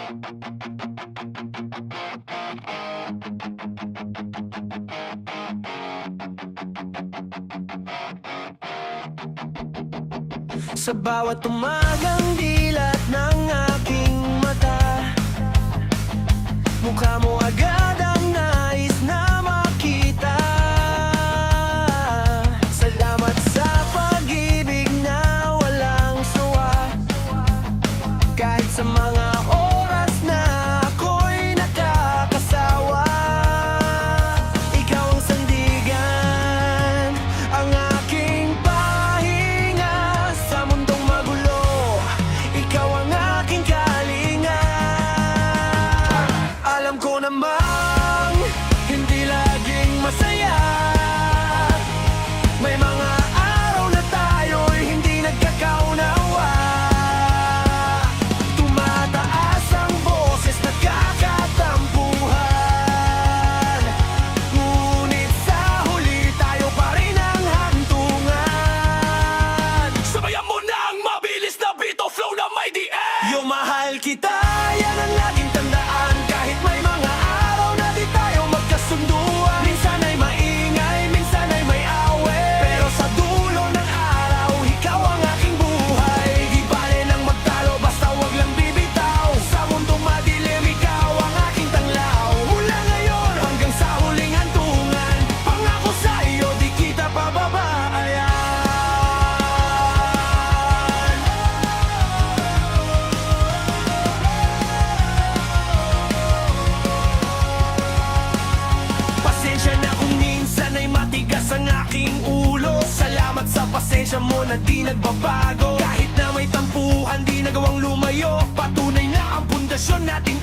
Sa bawat umagang dilat ng aking mata, mukha mo agad ang nais na makita. Salamat sa pag-ibig na walang sawa, kahit sa mga oras na ako'y nakakasawa. Ikaw ang sandigan, ang aking pahinga sa mundong magulo. Ikaw ang aking kalinga. Alam ko namang hindi laging masaya, may mga araw na tayo'y hindi nagkakaunawa. Tumataas ang boses, nagkakatampuhan, ngunit sa huli tayo pa rin ang hantungan. Sabayan mo na ang mabilis na beat o flow na may DN. Yung mahal kita, yan ang laging tandaan, kahit may mga araw na di tayo magkasunduan. Minsan ay maingay, minsan ay may away, pero sa dulo ng araw, ikaw ang aking buhay. Di bale nang magtalo, basta wag lang bibitaw. Sa mundong madilim, ikaw ang aking tanglaw. Mula ngayon hanggang sa huling hantungan, pangako sa iyo, di kita pababayaan. Pasensya na kung minsan ay matigas ang aking ulo. Salamat sa pasensya mo na di nagbabago. Kahit na may tampuhan, di nagawang lumayo. Patunay na ang pundasyon natin